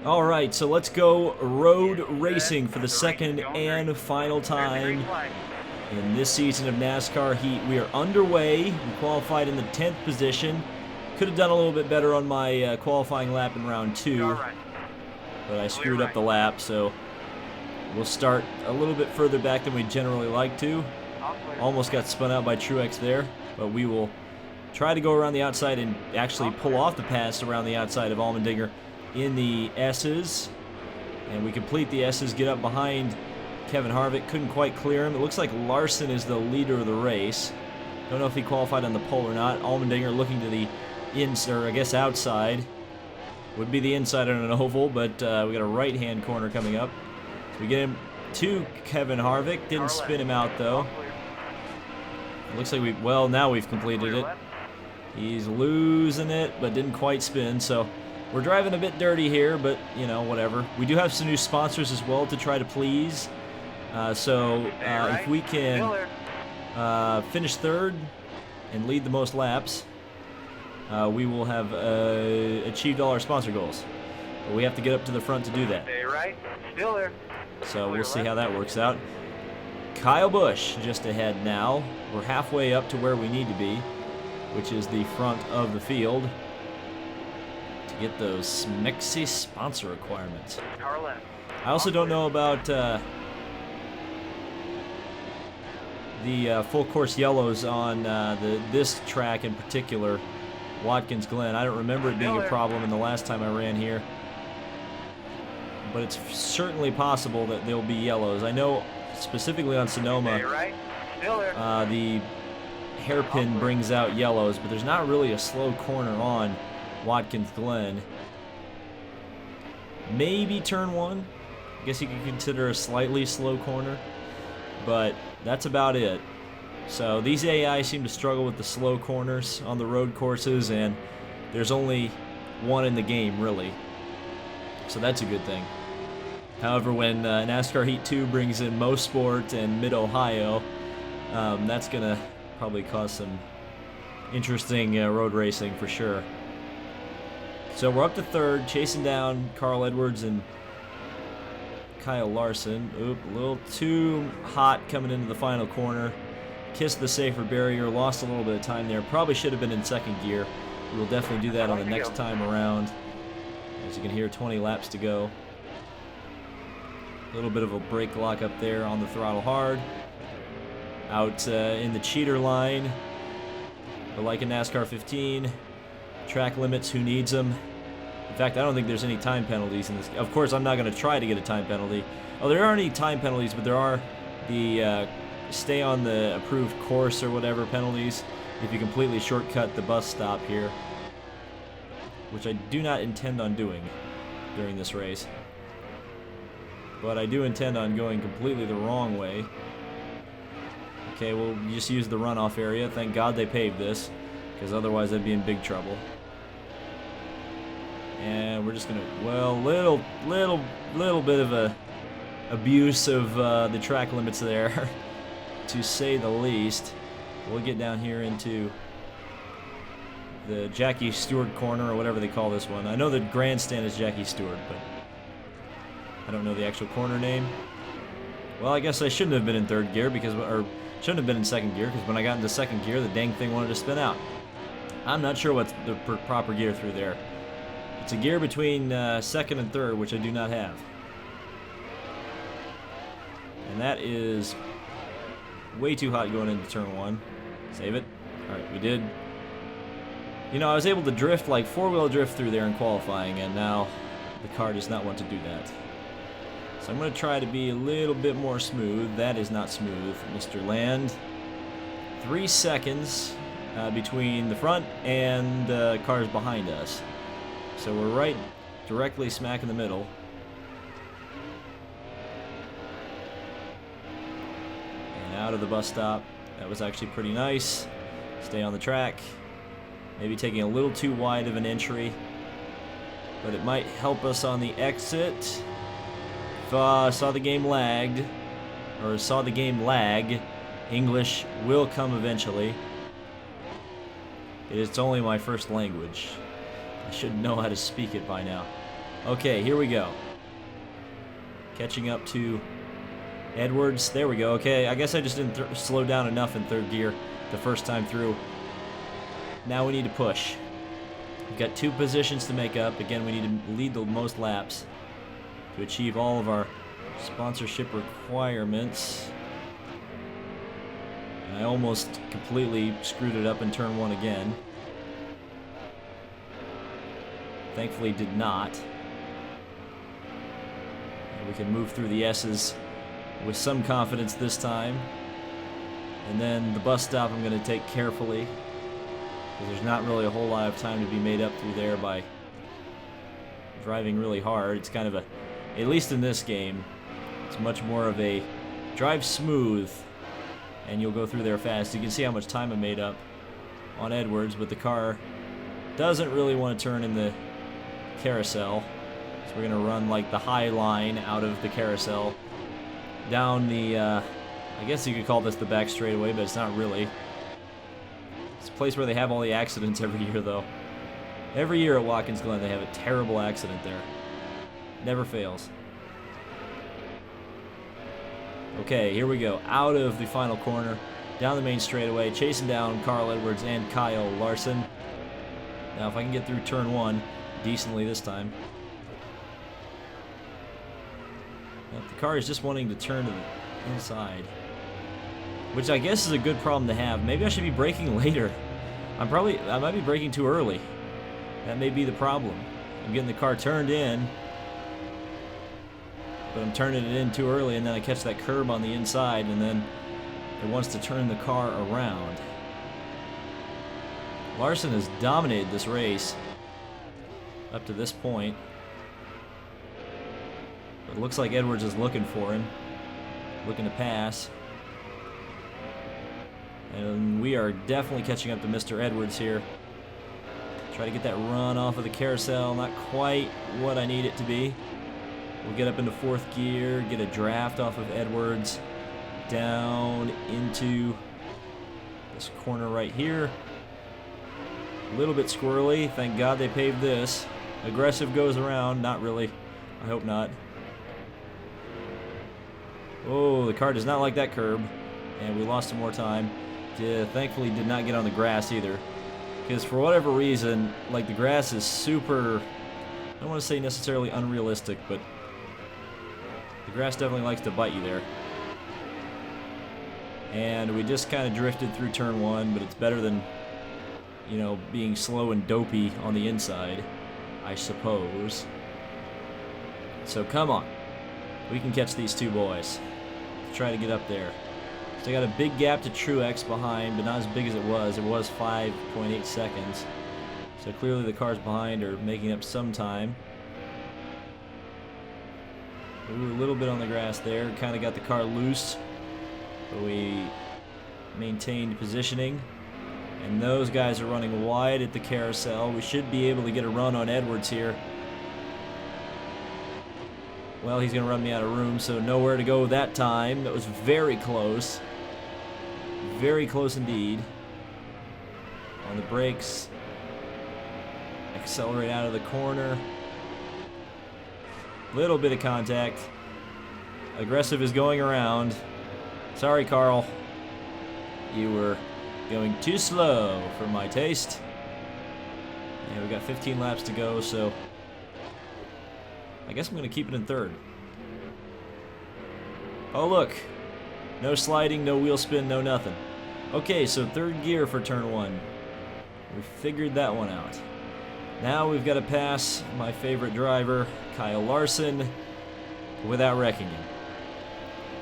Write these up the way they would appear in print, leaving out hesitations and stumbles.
Alright, so let's go road racing for the second and final time in this season of NASCAR Heat. We are underway. We qualified in the 10th position. Could have done a little bit better on my qualifying lap in round 2, but I screwed up the lap, so we'll start a little bit further back than we generally like to. Almost got spun out by Truex there, but we will try to go around the outside and actually pull off the pass around the outside of Allmendinger in the S's. And we complete the S's, get up behind Kevin Harvick. Couldn't quite clear him. It looks like Larson is the leader of the race. Don't know if he qualified on the pole or not. Allmendinger looking to the inside, or I guess outside. Would be the inside on an oval, but we got a right-hand corner coming up. So we get him to Kevin Harvick. Didn't spin him out, though. It looks like well, now we've completed it. He's losing it, but didn't quite spin, so we're driving a bit dirty here, but, you know, whatever. We do have some new sponsors as well to try to please. If we can finish third and lead the most laps, we will have achieved all our sponsor goals. But we have to get up to the front to do that. Still there. So we'll see how that works out. Kyle Busch just ahead now. We're halfway up to where we need to be, which is the front of the field, to get those smexy sponsor requirements. I also don't know about the full course yellows on this track in particular, Watkins Glen. I don't remember it being a problem in the last time I ran here, but it's certainly possible that there'll be yellows. I know specifically on Sonoma, the hairpin brings out yellows, but there's not really a slow corner on Watkins Glen. Maybe turn 1. I guess you could consider a slightly slow corner, but that's about it. So these AI seem to struggle with the slow corners on the road courses, and there's only one in the game, really. So that's a good thing. However, when NASCAR Heat 2 brings in Mosport and Mid-Ohio, that's going to probably cause some interesting road racing for sure. So we're up to third, chasing down Carl Edwards and Kyle Larson. Oop, a little too hot coming into the final corner. Kissed the safer barrier, lost a little bit of time there. Probably should have been in second gear. We will definitely do that on the next time around. As you can hear, 20 laps to go. A little bit of a brake lock up there on the throttle hard. Out in the cheater line, but like in NASCAR 15, track limits, who needs them? In fact, I don't think there's any time penalties in this. Of course, I'm not going to try to get a time penalty. Oh, there aren't any time penalties, but there are the stay on the approved course or whatever penalties if you completely shortcut the bus stop here, which I do not intend on doing during this race. But I do intend on going completely the wrong way. Okay, we'll just use the runoff area. Thank God they paved this, because otherwise I'd be in big trouble. And we're just gonna, well, little bit of a abuse of the track limits there, to say the least. We'll get down here into the Jackie Stewart corner, or whatever they call this one. I know the grandstand is Jackie Stewart, but I don't know the actual corner name. Well, I guess I shouldn't have been in third gear, because, or shouldn't have been in second gear, because when I got into second gear, the dang thing wanted to spin out. I'm not sure what's the proper gear through there. It's a gear between second and third, which I do not have. And that is way too hot going into turn 1. Save it. Alright, we did. You know, I was able to drift, like 4-wheel drift through there in qualifying, and now the car does not want to do that. So I'm going to try to be a little bit more smooth. That is not smooth, Mr. Land. 3 seconds between the front and cars behind us. So we're right directly smack in the middle. And out of the bus stop. That was actually pretty nice. Stay on the track. Maybe taking a little too wide of an entry, but it might help us on the exit. If saw the game lagged, or saw the game lag, English will come eventually. It's only my first language. I should know how to speak it by now. Okay, here we go. Catching up to Edwards. There we go. Okay, I guess I just didn't slow down enough in third gear the first time through. Now we need to push. We've got 2 positions to make up. Again, we need to lead the most laps to achieve all of our sponsorship requirements. And I almost completely screwed it up in turn 1 again. Thankfully did not. And we can move through the S's with some confidence this time. And then the bus stop I'm going to take carefully, because there's not really a whole lot of time to be made up through there by driving really hard. It's kind of a, at least in this game, it's much more of a drive smooth and you'll go through there fast. You can see how much time I made up on Edwards, but the car doesn't really want to turn in the carousel. So we're going to run like the high line out of the carousel down the, I guess you could call this the back straightaway, but it's not really. It's a place where they have all the accidents every year, though. Every year at Watkins Glen, they have a terrible accident there. Never fails. Okay, here we go. Out of the final corner, down the main straightaway, chasing down Carl Edwards and Kyle Larson. Now, if I can get through turn 1 decently this time. Now, the car is just wanting to turn to the inside, which I guess is a good problem to have. Maybe I should be braking later. I might be braking too early. That may be the problem. I'm getting the car turned in, but I'm turning it in too early, and then I catch that curb on the inside, and then it wants to turn the car around. Larson has dominated this race up to this point. But it looks like Edwards is looking for him, looking to pass. And we are definitely catching up to Mr. Edwards here. Try to get that run off of the carousel. Not quite what I need it to be. We'll get up into 4th gear, get a draft off of Edwards, down into this corner right here. A little bit squirrely. Thank God they paved this. Aggressive goes around. Not really. I hope not. Oh, the car does not like that curb. And we lost some more time. Thankfully did not get on the grass either. Because for whatever reason, like, the grass is super, I don't want to say necessarily unrealistic, but the grass definitely likes to bite you there. And we just kind of drifted through turn 1, but it's better than, you know, being slow and dopey on the inside, I suppose. So come on. We can catch these 2 boys. Try to get up there. So I got a big gap to Truex behind, but not as big as it was. It was 5.8 seconds. So clearly the cars behind are making up some time. We were a little bit on the grass there. Kind of got the car loose, but we maintained positioning. And those guys are running wide at the carousel. We should be able to get a run on Edwards here. Well, he's going to run me out of room, so nowhere to go that time. That was very close. Very close indeed. On the brakes. Accelerate out of the corner. Little bit of contact. Aggressive is going around. Sorry, Carl. You were going too slow for my taste. And we got 15 laps to go, so I guess I'm going to keep it in 3rd. Oh, look. No sliding, no wheel spin, no nothing. Okay, so 3rd gear for turn 1. We figured that one out. Now we've got to pass my favorite driver, Kyle Larson, without wrecking him.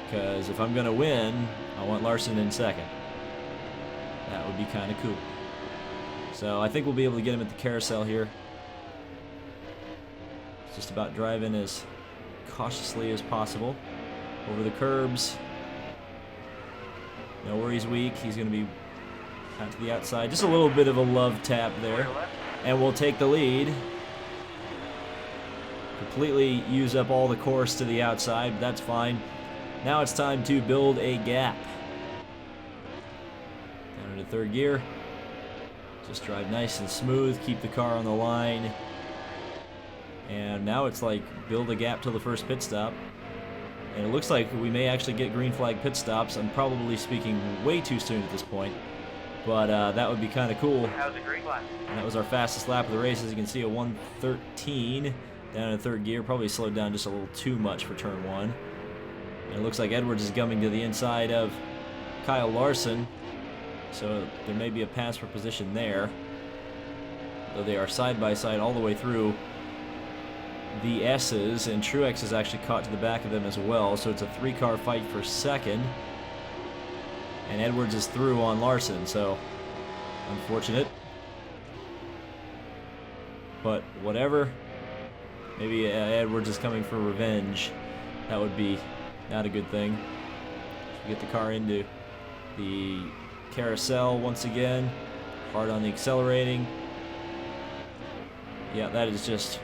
Because if I'm going to win, I want Larson in 2nd. That would be kind of cool. So I think we'll be able to get him at the carousel here. Just about driving as cautiously as possible over the curbs. Know where he's weak. He's going to be out to the outside. Just a little bit of a love tap there. And we'll take the lead. Completely use up all the course to the outside, but that's fine. Now it's time to build a gap. Down into 3rd gear. Just drive nice and smooth. Keep the car on the line. And now it's like build a gap till the first pit stop. And it looks like we may actually get green flag pit stops. I'm probably speaking way too soon at this point. But that would be kind of cool. That was a green flag. And that was our fastest lap of the race. As you can see, a 1:13 down in third gear. Probably slowed down just a little too much for turn 1. And it looks like Edwards is coming to the inside of Kyle Larson. So there may be a pass for position there. Though they are side by side all the way through the S's, and Truex is actually caught to the back of them as well, so it's a 3-car fight for second. And Edwards is through on Larson, so unfortunate. But whatever. Maybe Edwards is coming for revenge. That would be not a good thing. So we get the car into the carousel once again. Hard on the accelerating. Yeah, that is just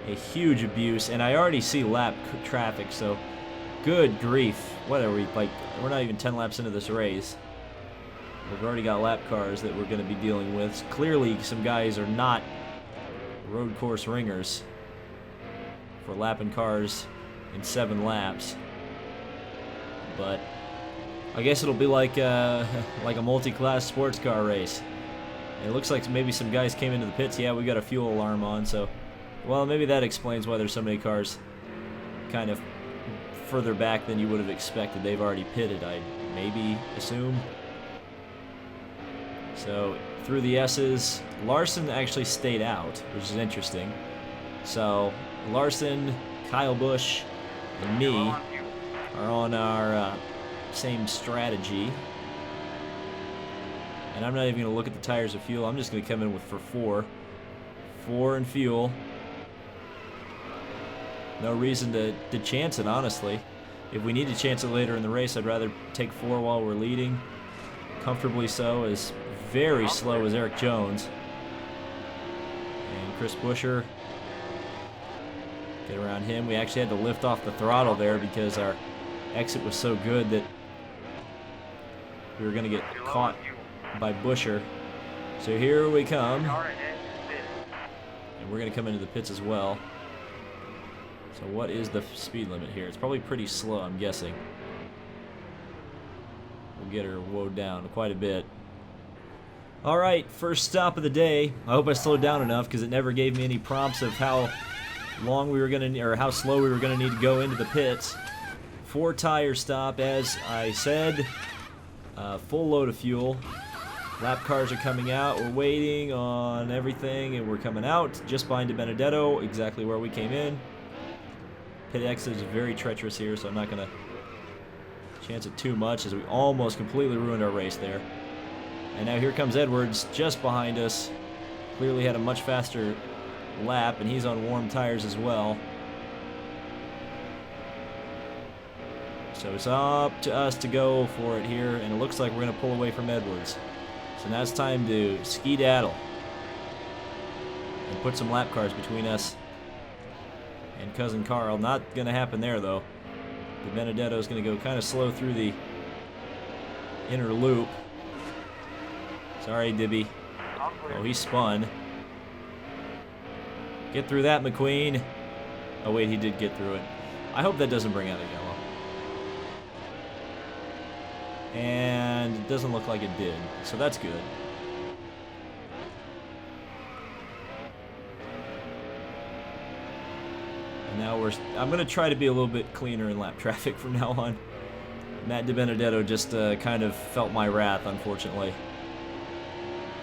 a huge abuse, and I already see lap traffic, so good grief. What are we, like, we're not even 10 laps into this race. We've already got lap cars that we're going to be dealing with. Clearly, some guys are not road course ringers for lapping cars in 7 laps. But I guess it'll be like a multi-class sports car race. It looks like maybe some guys came into the pits. Yeah, we got a fuel alarm on, so well, maybe that explains why there's so many cars kind of further back than you would have expected. They've already pitted, I maybe assume. So through the S's, Larson actually stayed out, which is interesting. So Larson, Kyle Busch, and me are on our same strategy. And I'm not even going to look at the tires of fuel. I'm just going to come in with for 4. 4 in fuel. No reason to chance it, honestly. If we need to chance it later in the race, I'd rather take 4 while we're leading. Comfortably so, as very slow as Eric Jones. And Chris Buescher. Get around him. We actually had to lift off the throttle there because our exit was so good that we were going to get caught by Buescher. So here we come. And we're going to come into the pits as well. So what is the speed limit here? It's probably pretty slow, I'm guessing. We'll get her woed down quite a bit. Alright, first stop of the day. I hope I slowed down enough because it never gave me any prompts of how long we were going to, or how slow we were going to need to go into the pits. 4 tire stop, as I said. Full load of fuel. Lap cars are coming out. We're waiting on everything, and we're coming out just behind DiBenedetto, exactly where we came in. Pit exit is very treacherous here, so I'm not going to chance it too much, as we almost completely ruined our race there. And now here comes Edwards just behind us. Clearly had a much faster lap, and he's on warm tires as well. So it's up to us to go for it here, and it looks like we're going to pull away from Edwards. So now it's time to skedaddle and put some lap cars between us and Cousin Carl. Not going to happen there, though. DiBenedetto is going to go kind of slow through the inner loop. Sorry, Dibby. Oh, he spun. Get through that, McQueen. Oh, wait, he did get through it. I hope that doesn't bring out a yellow. And it doesn't look like it did, so that's good. And now I'm going to try to be a little bit cleaner in lap traffic from now on. Matt DiBenedetto just kind of felt my wrath, unfortunately.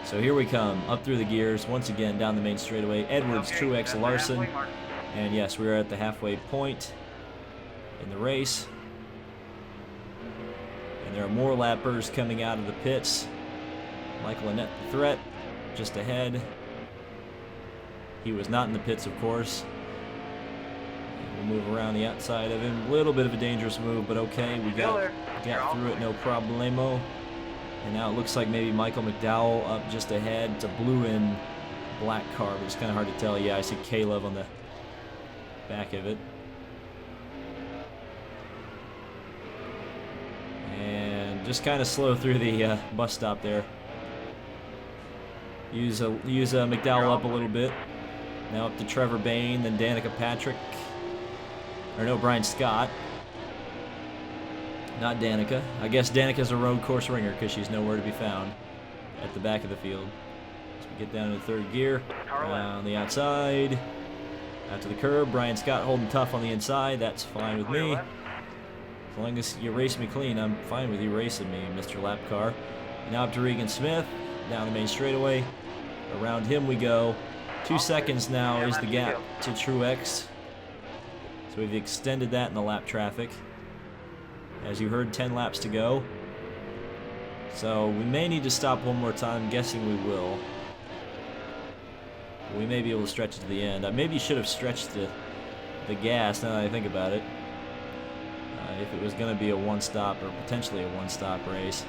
So here we come, up through the gears, once again down the main straightaway. Edwards, Truex, Larson, and yes, we're at the halfway point in the race. And there are more lappers coming out of the pits. Michael Annett, the threat, just ahead. He was not in the pits, of course. And we'll move around the outside of him. A little bit of a dangerous move, but okay, we got through it, no problemo. And now it looks like maybe Michael McDowell up just ahead. It's a blue and black car, but it's kind of hard to tell. Yeah, I see Caleb on the back of it. And just kind of slow through the bus stop there. Use McDowell up a little bit. Now up to Trevor Bain, then Danica Patrick. Or no, Brian Scott. Not Danica. I guess Danica's a road course ringer because she's nowhere to be found at the back of the field. So we get down to third gear. On the outside. Out to the curb. Brian Scott holding tough on the inside. That's fine with me. As long as you race me clean, I'm fine with you racing me, Mr. Lap Car. Now up to Regan Smith. Down the main straightaway. Around him we go. 2 seconds now is the gap to Truex. So we've extended that in the lap traffic. As you heard, 10 laps to go. So we may need to stop one more time. I'm guessing we will. We may be able to stretch it to the end. I maybe should have stretched the gas now that I think about it. If it was going to be a one-stop or potentially a one-stop race.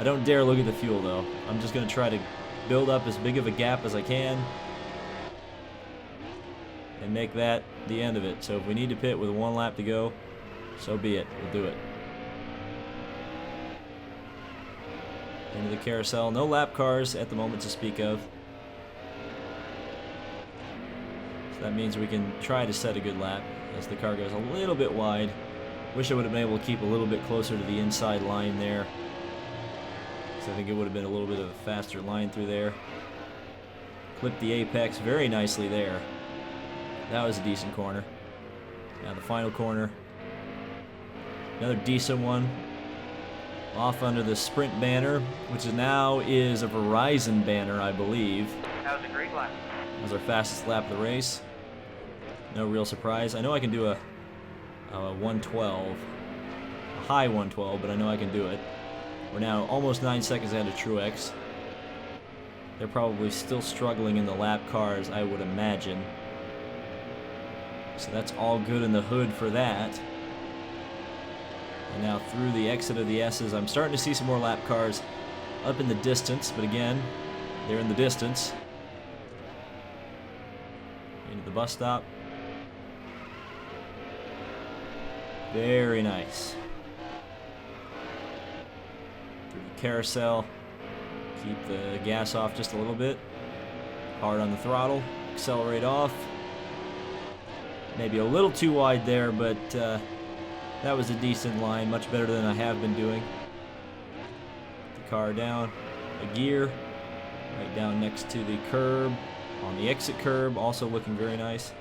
I don't dare look at the fuel though. I'm just going to try to build up as big of a gap as I can and make that the end of it. So if we need to pit with 1 lap to go, so be it. We'll do it. Into the carousel. No lap cars at the moment to speak of. So that means we can try to set a good lap as the car goes a little bit wide. Wish I would have been able to keep a little bit closer to the inside line there. So I think it would have been a little bit of a faster line through there. Clipped the apex very nicely there. That was a decent corner. Now the final corner. Another decent one. Off under the Sprint banner, which now is a Verizon banner, I believe. That was a great lap. That was our fastest lap of the race. No real surprise. I know I can do a 112. A high 112, but I know I can do it. We're now almost 9 seconds ahead of Truex. They're probably still struggling in the lap cars, I would imagine. So that's all good in the hood for that. And now through the exit of the S's, I'm starting to see some more lap cars up in the distance, but again, they're in the distance. Into the bus stop. Very nice. Through the carousel. Keep the gas off just a little bit. Hard on the throttle. Accelerate off. Maybe a little too wide there, but that was a decent line. Much better than I have been doing. The car down a gear. Right down next to the curb. On the exit curb. Also looking very nice.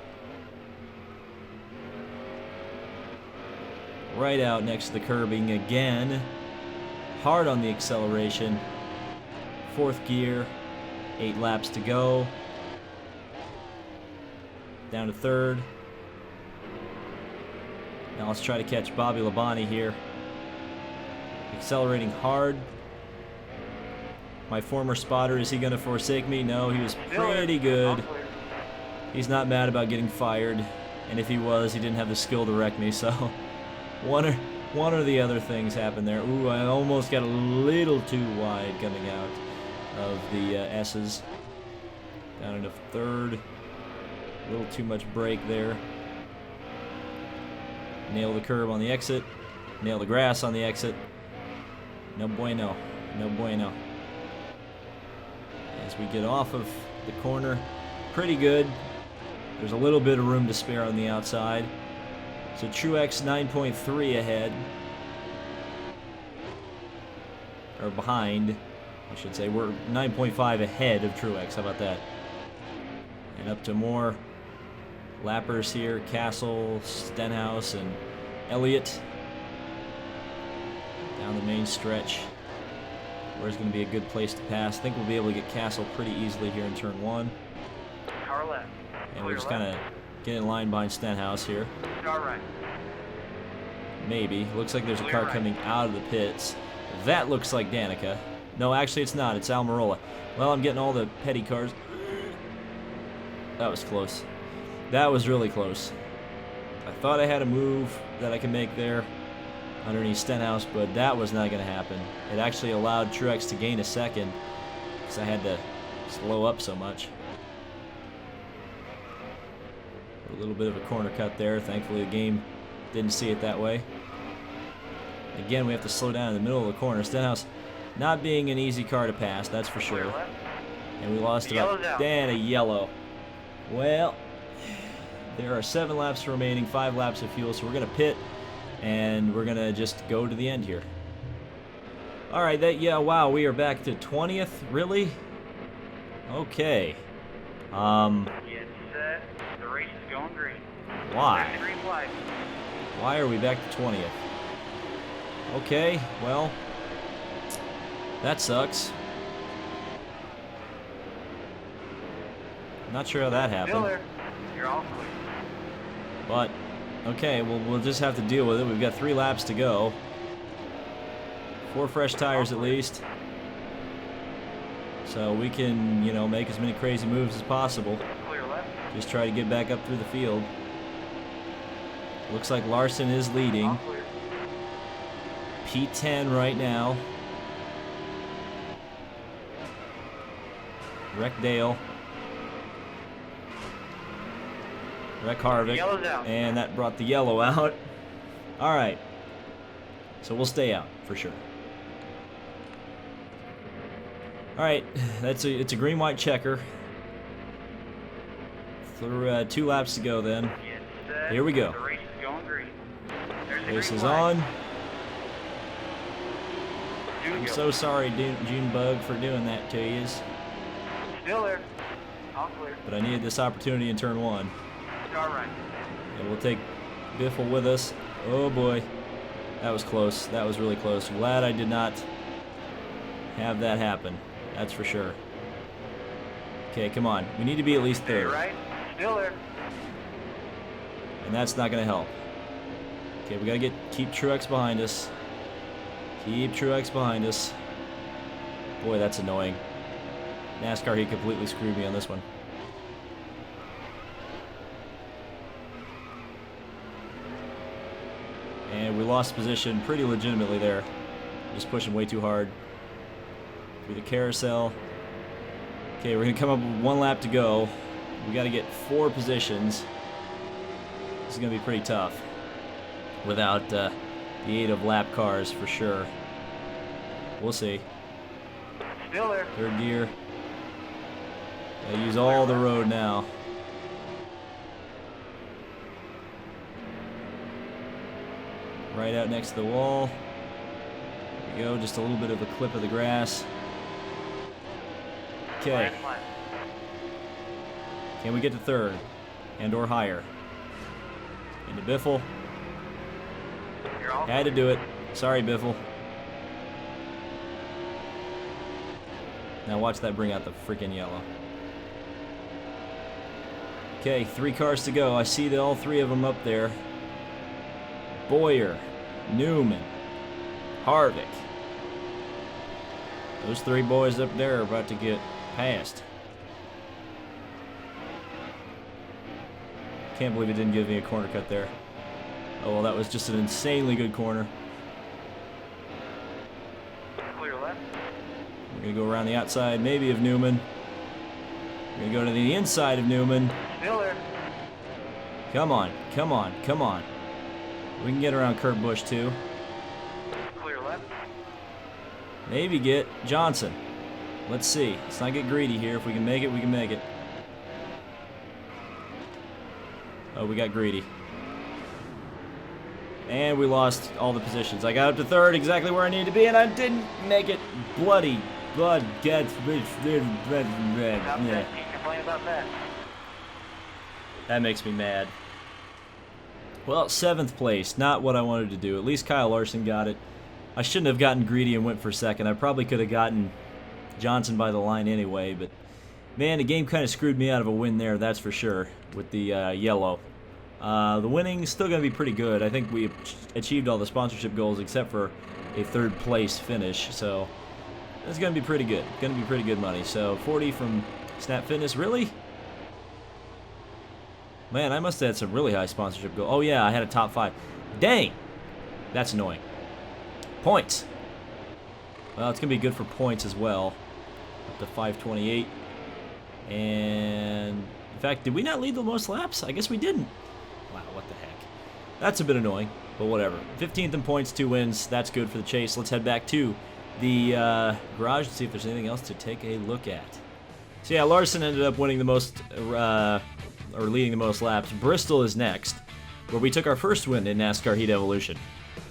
Right out next to the curbing again. Hard on the acceleration. 4th gear. 8 laps to go. Down to 3rd. Now let's try to catch Bobby Labonte here. Accelerating hard. My former spotter, is he going to forsake me? No, he was pretty good. He's not mad about getting fired. And if he was, he didn't have the skill to wreck me, so one or the other things happened there. Ooh, I almost got a little too wide coming out of the S's. Down into 3rd. A little too much brake there. Nail the curb on the exit. Nail the grass on the exit. No bueno. No bueno. As we get off of the corner, pretty good. There's a little bit of room to spare on the outside. So Truex 9.3 ahead. Or behind, I should say. We're 9.5 ahead of Truex. How about that? And up to more lappers here. Castle, Stenhouse, and Elliott. Down the main stretch. Where's going to be a good place to pass. I think we'll be able to get Castle pretty easily here in turn 1. Car left. And we're just kind of getting in line behind Stenhouse here. Car right. Maybe. Looks like there's a car coming out of the pits. That looks like Danica. No, actually it's not. It's Almirola. Well, I'm getting all the petty cars. That was close. That was really close. I thought I had a move that I could make there underneath Stenhouse, but that was not going to happen. It actually allowed Truex to gain a second because I had to slow up so much. A little bit of a corner cut there. Thankfully the game didn't see it that way. Again, we have to slow down in the middle of the corner. Stenhouse not being an easy car to pass, that's for sure. And we lost about a yellow. Well, there are 7 laps remaining, 5 laps of fuel, so we're going to pit, and we're going to just go to the end here. Alright, yeah, wow, we are back to 20th? Really? Okay. Get set. The race is going green. Why? There's the green flag. Why are we back to 20th? Okay, well, that sucks. Not sure how that Still happened. there. You're all clear. But, okay, well, we'll just have to deal with it. We've got 3 laps to go. 4 fresh tires at least. So we can, you know, make as many crazy moves as possible. Clear left. Just try to get back up through the field. Looks like Larson is leading. All clear. P10 right now. Wreck Dale. Wreck Harvick. Yellow's out. And that brought the yellow out. Alright. So we'll stay out for sure. Alright, it's a green-white checker. Through 2 laps to go then. Get set. Here we go. The race is going green. There's the Race green is flag. on. June I'm go. so sorry, Junebug, for doing that to you. Still there. All clear. But I needed this opportunity in turn 1. All right. And we'll take Biffle with us. Oh boy. That was close. That was really close. Glad I did not have that happen. That's for sure. Okay, come on. We need to be at least Stay 3rd. right. Still there. And that's not going to help. Okay, we got to keep Truex behind us. Keep Truex behind us. Boy, that's annoying. NASCAR, he completely screwed me on this one. And we lost position pretty legitimately there. Just pushing way too hard. Through the carousel. Okay, we're going to come up with 1 lap to go. We got to get 4 positions. This is going to be pretty tough. Without the aid of lap cars for sure. We'll see. Still there. 3rd gear. I use all the road now. Right out next to the wall. There we go, just a little bit of a clip of the grass. Okay, Last lap. can we get to 3rd and or higher? Into Biffle. You're all Had to do it. Sorry, Biffle. Now watch that bring out the freaking yellow. Okay, 3 cars to go. I see that all 3 of them up there. Boyer, Newman, Harvick. Those 3 boys up there are about to get passed. Can't believe it didn't give me a corner cut there. Oh well, that was just an insanely good corner. clear left. We're going to go around the outside, maybe of Newman. We're going to go to the inside of Newman. Still there. Come on, come on, come on. We can get around Kurt Busch too. Clear left. Maybe get Johnson. Let's see. Let's not get greedy here. If we can make it, we can make it. Oh, we got greedy. And we lost all the positions. I got up to 3rd, exactly where I needed to be, and I didn't make it. Bloody blood gets Stop yeah. that. Can't complain about that. That makes me mad. Well, 7th place, not what I wanted to do. At least Kyle Larson got it. I shouldn't have gotten greedy and went for 2nd. I probably could have gotten Johnson by the line anyway, but man, the game kind of screwed me out of a win there, that's for sure, with the yellow. The winning's still going to be pretty good. I think we achieved all the sponsorship goals except for a 3rd place finish, so it's going to be pretty good. Going to be pretty good money. So 40 from Snap Fitness, really? Man, I must have had some really high sponsorship goals. Oh yeah, I had a top 5. Dang! That's annoying. Points. Well, it's going to be good for points as well. Up to 528. And in fact, did we not lead the most laps? I guess we didn't. Wow, what the heck. That's a bit annoying, but whatever. 15th in points, 2 wins. That's good for the chase. Let's head back to the garage and see if there's anything else to take a look at. So yeah, Larson ended up winning the most, or leading the most laps. Bristol is next, where we took our first win in NASCAR Heat Evolution.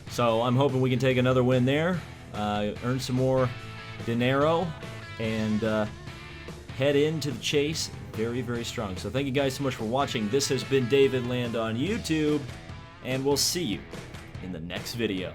So I'm hoping we can take another win there, earn some more dinero, and head into the chase very, very strong. So thank you guys so much for watching. This has been David Land on YouTube, and we'll see you in the next video.